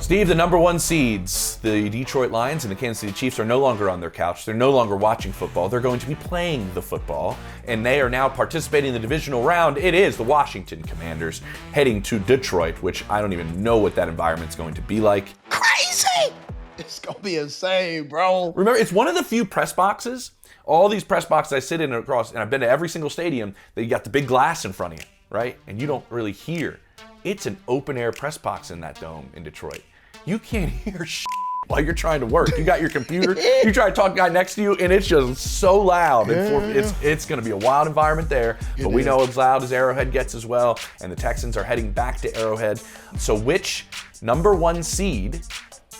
Steve, the number one seeds, the Detroit Lions and the Kansas City Chiefs, are no longer on their couch. They're no longer watching football. They're going to be playing the football, and they are now participating in the divisional round. It is the Washington Commanders heading to Detroit, which I don't even know what that environment's going to be like. Crazy! It's going to be insane, bro. Remember, it's one of the few press boxes, all these press boxes I sit in across, and I've been to every single stadium, that you got the big glass in front of you, right? And you don't really hear. It's an open-air press box in that dome in Detroit. You can't hear shit while you're trying to work. You got your computer, you try to talk to the guy next to you, and it's just so loud. It's going to be a wild environment there, but we know as loud as Arrowhead gets as well, and the Texans are heading back to Arrowhead. So which number one seed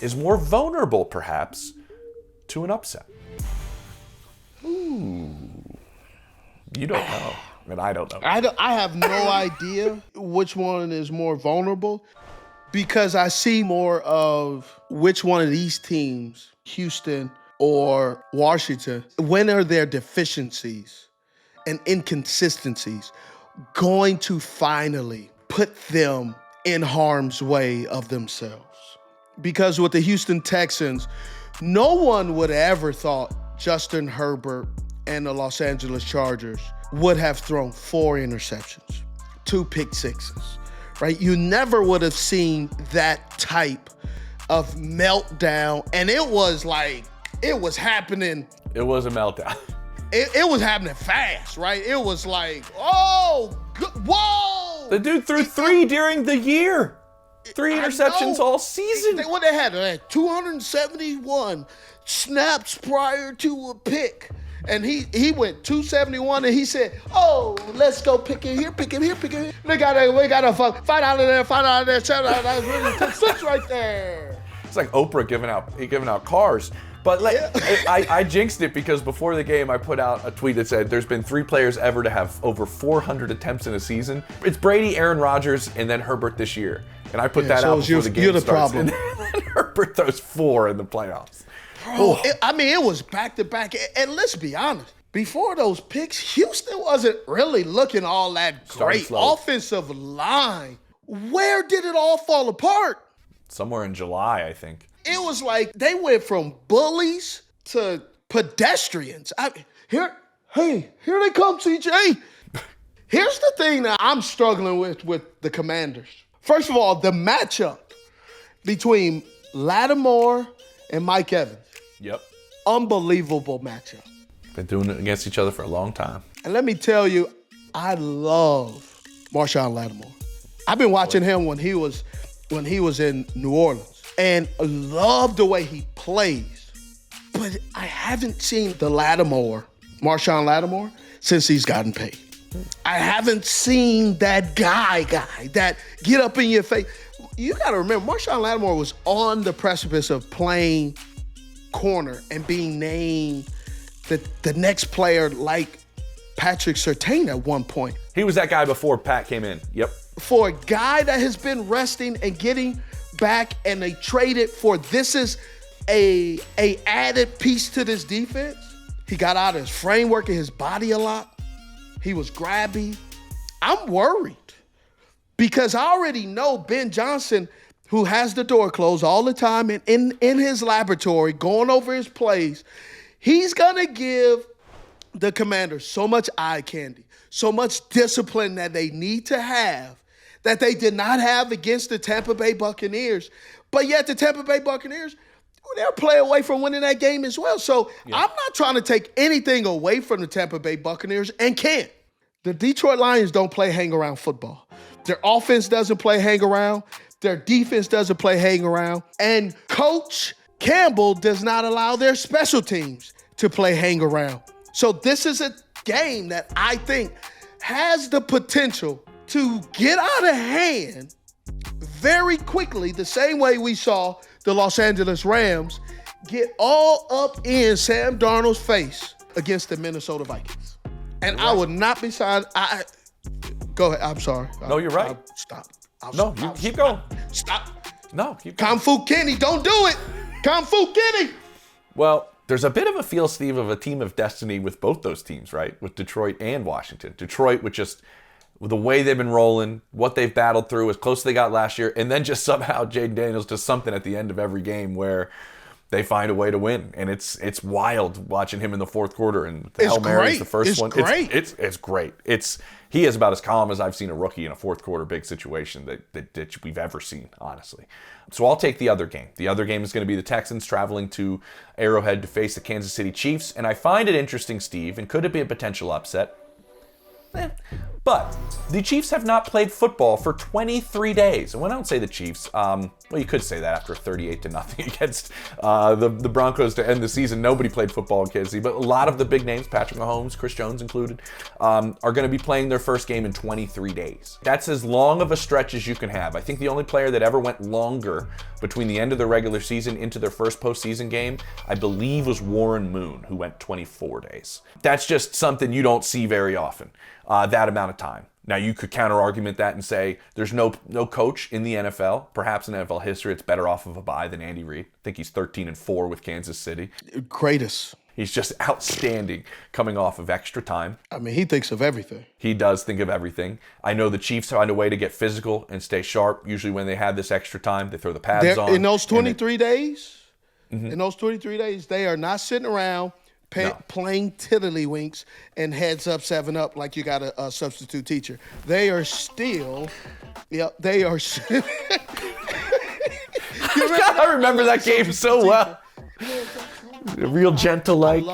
is more vulnerable, perhaps, to an upset? Ooh. You don't know, and I don't know. I have no idea which one is more vulnerable, because I see more of which one of these teams, Houston or Washington, when are their deficiencies and inconsistencies going to finally put them in harm's way of themselves? Because with the Houston Texans, no one would ever thought Justin Herbert and the Los Angeles Chargers would have thrown 4 interceptions, 2 pick sixes, right? You never would have seen that type of meltdown. And it was like, it was happening. It was a meltdown. It was happening fast, right? It was like, oh, whoa. The dude threw 3 during the year. 3 interceptions all season. What they had 271 snaps prior to a pick. And he went 271, and he said, oh, let's go pick him here, pick him here, pick him here. We got a fight out of there, 7 out. That's really 6 right there. It's like Oprah giving out cars. But I jinxed it, because before the game I put out a tweet that said there's been 3 players ever to have over 400 attempts in a season. It's Brady, Aaron Rodgers, and then Herbert this year. And I put that out before the game you're the starts. problem. And then Herbert throws 4 in the playoffs. Bro, it was back-to-back. And let's be honest, before those picks, Houston wasn't really looking all that great. Offensive line, where did it all fall apart? Somewhere in July, I think. It was like they went from bullies to pedestrians. Here they come, CJ. Here's the thing that I'm struggling with the Commanders. First of all, the matchup between Lattimore and Mike Evans. Yep. Unbelievable matchup. Been doing it against each other for a long time. And let me tell you, I love Marshawn Lattimore. I've been watching him when he was in New Orleans, and love the way he plays. But I haven't seen the Marshawn Lattimore, since he's gotten paid. I haven't seen that guy that get up in your face. You got to remember, Marshawn Lattimore was on the precipice of playing corner and being named the next player like Patrick Surtain at one point. He was that guy before Pat came in. Yep. For a guy that has been resting and getting back, and they traded for, this is a added piece to this defense. He got out of his framework and his body a lot. He was grabby. I'm worried, because I already know Ben Johnson, who has the door closed all the time and in his laboratory, going over his plays, he's going to give the Commanders so much eye candy, so much discipline that they need to have, that they did not have against the Tampa Bay Buccaneers. But yet the Tampa Bay Buccaneers, they're a play away from winning that game as well. So I'm not trying to take anything away from the Tampa Bay Buccaneers, and can't. The Detroit Lions don't play hang-around football. Their offense doesn't play hang-around. Their defense doesn't play hang-around. And Coach Campbell does not allow their special teams to play hang-around. So this is a game that I think has the potential to get out of hand very quickly, the same way we saw the Los Angeles Rams get all up in Sam Darnold's face against the Minnesota Vikings. And I would not be signed. Go ahead. I'm sorry. No, you're right. Stop. Keep going. Stop. No, keep going. Kung Fu Kenny, don't do it. Kung Fu Kenny. Well, there's a bit of a feel, Steve, of a team of destiny with both those teams, right? With Detroit and Washington. Detroit with just the way they've been rolling, what they've battled through, as close as they got last year, and then just somehow Jayden Daniels does something at the end of every game where they find a way to win. And it's wild watching him in the fourth quarter. And the Hail Mary is the first one. Great. It's great. He is about as calm as I've seen a rookie in a fourth quarter big situation that we've ever seen, honestly. So I'll take the other game. The other game is going to be the Texans traveling to Arrowhead to face the Kansas City Chiefs. And I find it interesting, Steve, and could it be a potential upset? But the Chiefs have not played football for 23 days. And when I don't say the Chiefs, well, you could say that after 38-0 against the Broncos to end the season. Nobody played football in Kansas City, but a lot of the big names, Patrick Mahomes, Chris Jones included, are going to be playing their first game in 23 days. That's as long of a stretch as you can have. I think the only player that ever went longer between the end of the regular season into their first postseason game, I believe, was Warren Moon, who went 24 days. That's just something you don't see very often, that amount of time. Now, you could counter-argument that and say there's no coach in the NFL. Perhaps in NFL history, it's better off of a bye than Andy Reid. I think he's 13-4 with Kansas City. Greatest. He's just outstanding coming off of extra time. I mean, he thinks of everything. He does think of everything. I know the Chiefs find a way to get physical and stay sharp. Usually when they have this extra time, they throw the pads on. In those 23 days, they are not sitting around playing tiddlywinks and heads up, 7-up like you got a substitute teacher. They are still, they are. I remember that game so well. Real gentle like.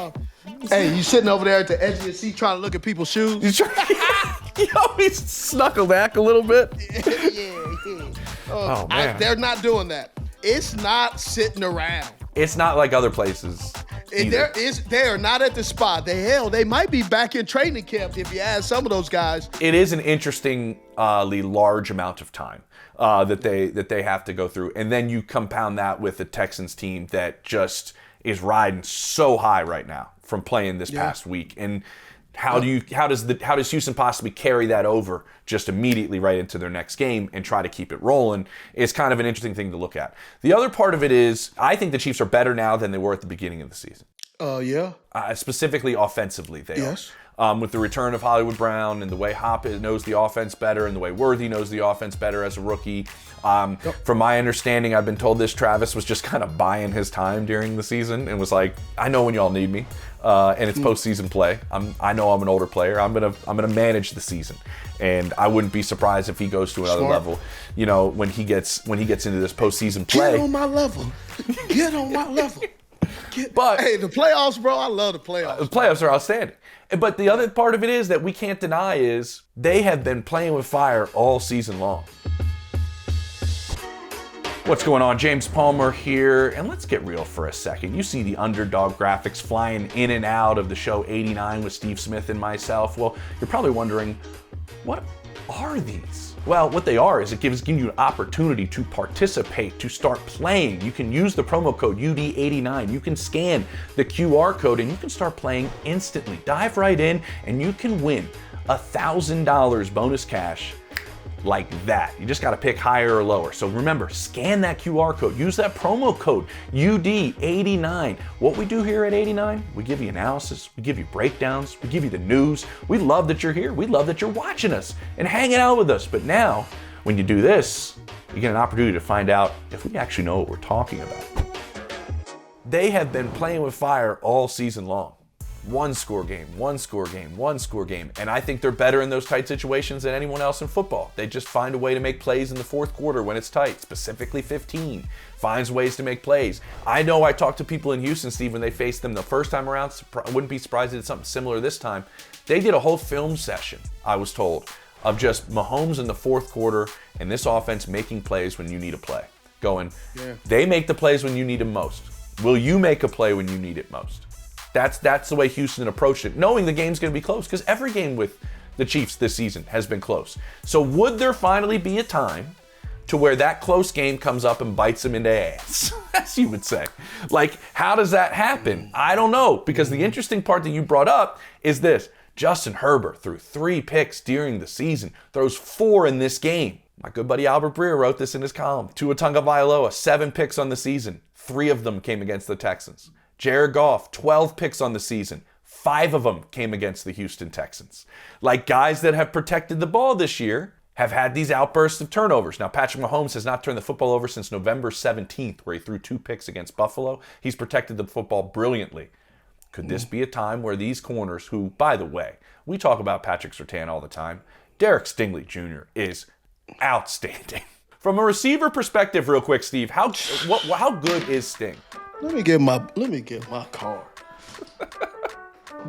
Hey, you sitting over there at the edge of your seat trying to look at people's shoes? You always snuckle back a little bit. Yeah. Oh, man. They're not doing that. It's not sitting around. It's not like other places. They are not at the spot. They might be back in training camp if you ask some of those guys. It is an interestingly large amount of time that they have to go through, and then you compound that with the Texans team that just is riding so high right now from playing this past week. And how does Houston possibly carry that over just immediately right into their next game and try to keep it rolling is kind of an interesting thing to look at. The other part of it is I think the Chiefs are better now than they were at the beginning of the season. Specifically offensively, they are. With the return of Hollywood Brown and the way Hop knows the offense better and the way Worthy knows the offense better as a rookie. From my understanding, I've been told this Travis was just kind of buying his time during the season and was like, I know when y'all need me. And it's postseason play. I know I'm an older player. I'm gonna manage the season, and I wouldn't be surprised if he goes to another level. You know, when he gets into this postseason play. Get on my level. Get on my level. But hey, the playoffs, bro. I love the playoffs. The playoffs are outstanding. But the other part of it is that we can't deny is they have been playing with fire all season long. What's going on? James Palmer here, and let's get real for a second. You see the underdog graphics flying in and out of the show 89 with Steve Smith and myself. Well, you're probably wondering, what are these? Well, what they are is it gives you an opportunity to participate, to start playing. You can use the promo code UD89. You can scan the QR code and you can start playing instantly. Dive right in and you can win $1,000 bonus cash like that. You just got to pick higher or lower. So remember, scan that QR code. Use that promo code UD89. What we do here at 89, we give you analysis, we give you breakdowns, we give you the news. We love that you're here. We love that you're watching us and hanging out with us. But now, when you do this, you get an opportunity to find out if we actually know what we're talking about. They have been playing with fire all season long. One score game. And I think they're better in those tight situations than anyone else in football. They just find a way to make plays in the fourth quarter when it's tight, specifically 15. Finds ways to make plays. I know I talked to people in Houston, Steve, when they faced them the first time around. I wouldn't be surprised they did something similar this time. They did a whole film session, I was told, of just Mahomes in the fourth quarter and this offense making plays when you need a play. They make the plays when you need them most. Will you make a play when you need it most? That's the way Houston approached it, knowing the game's going to be close, because every game with the Chiefs this season has been close. So would there finally be a time to where that close game comes up and bites them in the ass, as you would say? Like, how does that happen? I don't know, because the interesting part that you brought up is this. Justin Herbert threw 3 picks during the season, throws 4 in this game. My good buddy Albert Breer wrote this in his column. Tua Tagovailoa, 7 picks on the season. 3 of them came against the Texans. Jared Goff, 12 picks on the season. 5 of them came against the Houston Texans. Like, guys that have protected the ball this year have had these outbursts of turnovers. Now, Patrick Mahomes has not turned the football over since November 17th, where he threw 2 picks against Buffalo. He's protected the football brilliantly. Could this be a time where these corners, who, by the way, we talk about Patrick Surtain all the time, Derek Stingley Jr. is outstanding. From a receiver perspective, real quick, Steve, how good is Sting? Let me get my card.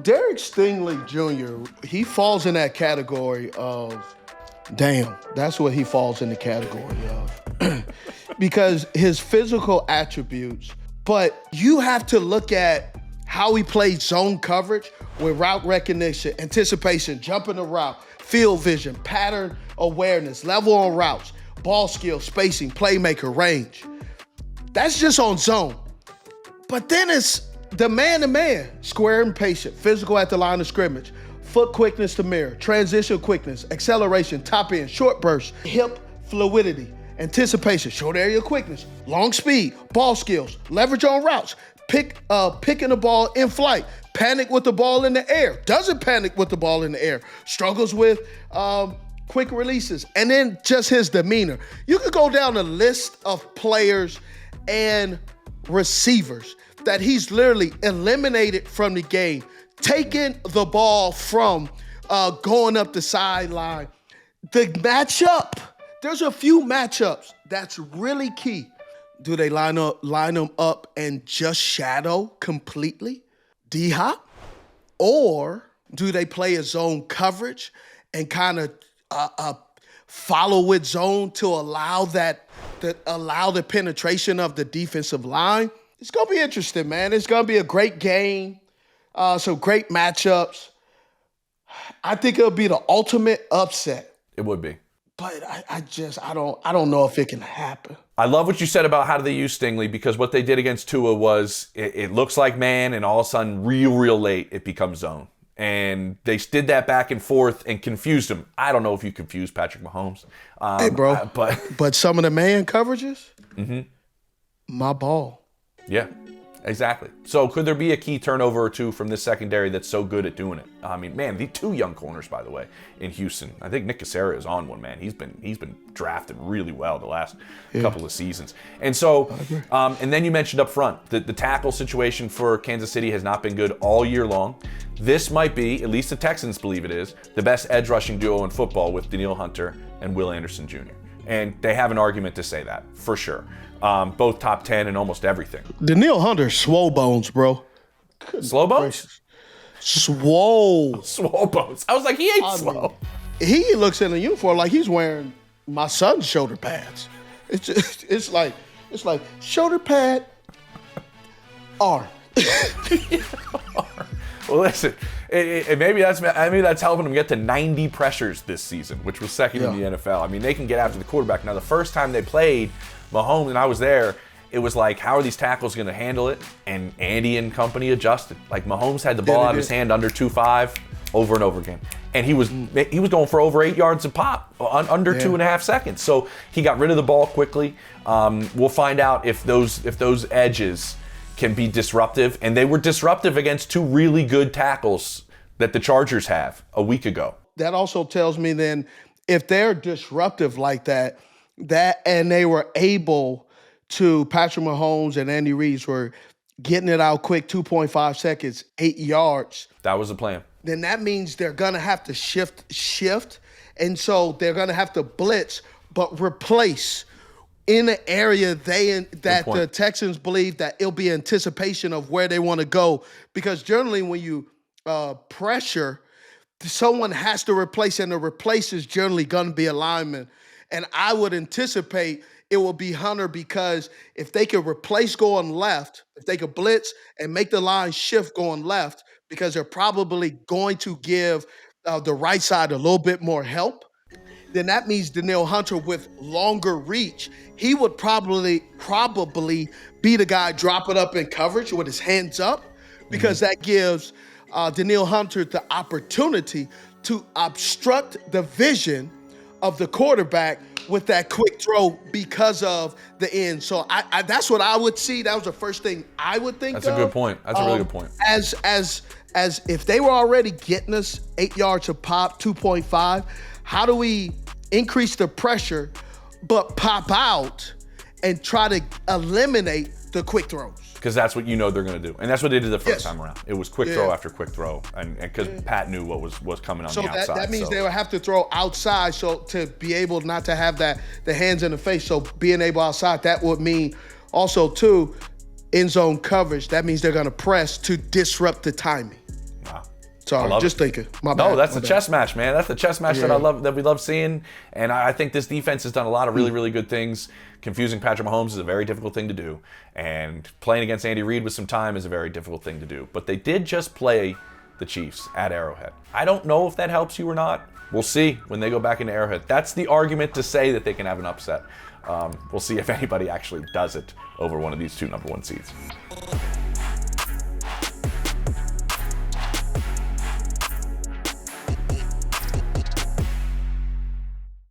Derek Stingley Jr., he falls in that category of, damn, that's what he falls in the category of. Because his physical attributes, but you have to look at how he played zone coverage with route recognition, anticipation, jumping the route, field vision, pattern awareness, level on routes, ball skill, spacing, playmaker, range. That's just on zone. But then it's the man-to-man, square and patient, physical at the line of scrimmage, foot quickness to mirror, transition quickness, acceleration, top end, short burst, hip fluidity, anticipation, short area quickness, long speed, ball skills, leverage on routes, picking the ball in flight, panic with the ball in the air, doesn't panic with the ball in the air, struggles with quick releases, and then just his demeanor. You could go down a list of players and receivers that he's literally eliminated from the game, taking the ball from going up the sideline. The matchup, there's a few matchups that's really key. Do they line them up and just shadow completely D-Hop? Or do they play a zone coverage and kind of follow with zone to allow the penetration of the defensive line? It's going to be interesting, man. It's going to be a great game, some great matchups. I think it'll be the ultimate upset. It would be. But I don't know if it can happen. I love what you said about how do they use Stingley, because what they did against Tua was it looks like man, and all of a sudden, real late, it becomes zone. And they did that back and forth and confused him. I don't know if you confused Patrick Mahomes. Hey, bro, but some of the man coverages, my ball. Yeah, exactly. So could there be a key turnover or two from this secondary that's so good at doing it? I mean, man, the 2 young corners, by the way, in Houston. I think Nick Caserio is on one, man. He's been drafted really well the last couple of seasons. And so, and then you mentioned up front, the tackle situation for Kansas City has not been good all year long. This might be, at least the Texans believe it is, the best edge rushing duo in football with Danielle Hunter and Will Anderson Jr. And they have an argument to say that, for sure. Both top 10 in almost everything. Danielle Hunter, swole bones, bro. Slow bones? Swole. Swole bones. I was like, he ain't slow. He looks in the uniform like he's wearing my son's shoulder pads. It's like shoulder pad, arm. Well, listen, maybe that's helping them get to 90 pressures this season, which was second in the NFL. I mean, they can get after the quarterback. Now, the first time they played Mahomes, and I was there, it was like, how are these tackles going to handle it? And Andy and company adjusted. Like, Mahomes had the ball out of his hand under 2.5 over and over again. And he was going for over 8 yards a pop, under 2.5 seconds. So he got rid of the ball quickly. We'll find out if those edges can be disruptive. And they were disruptive against 2 really good tackles that the Chargers have a week ago. That also tells me then, if they're disruptive like that and they were able to, Patrick Mahomes and Andy Reid were getting it out quick, 2.5 seconds, 8 yards. That was the plan. Then that means they're going to have to shift. And so they're going to have to blitz, but replace in the area that the Texans believe that it'll be anticipation of where they want to go. Because generally when you pressure, someone has to replace, and the replace is generally going to be a lineman. And I would anticipate it will be Hunter, because if they could replace going left, if they could blitz and make the line shift going left, because they're probably going to give the right side a little bit more help, then that means Danielle Hunter with longer reach, he would probably be the guy dropping up in coverage with his hands up, because that gives Danielle Hunter the opportunity to obstruct the vision of the quarterback with that quick throw because of the end. So that's what I would see. That was the first thing I would think of. That's a good point. That's a really good point. As as if they were already getting us 8 yards a pop, 2.5, how do we increase the pressure but pop out and try to eliminate the quick throws? Because that's what you know they're going to do. And that's what they did the first time around. It was quick throw after quick throw. And because Pat knew what was coming on the outside. So that means they would have to throw outside so to be able not to have the hands in the face. So being able outside, that would mean also, too, end zone coverage. That means they're going to press to disrupt the timing. Wow. Sorry, just thinking. My bad. No, that's the chess match, man. That's the chess match that we love seeing. And I think this defense has done a lot of really, really good things. Confusing Patrick Mahomes is a very difficult thing to do. And playing against Andy Reid with some time is a very difficult thing to do. But they did just play the Chiefs at Arrowhead. I don't know if that helps you or not. We'll see when they go back into Arrowhead. That's the argument to say that they can have an upset. We'll see if anybody actually does it over one of these two number 1 seeds.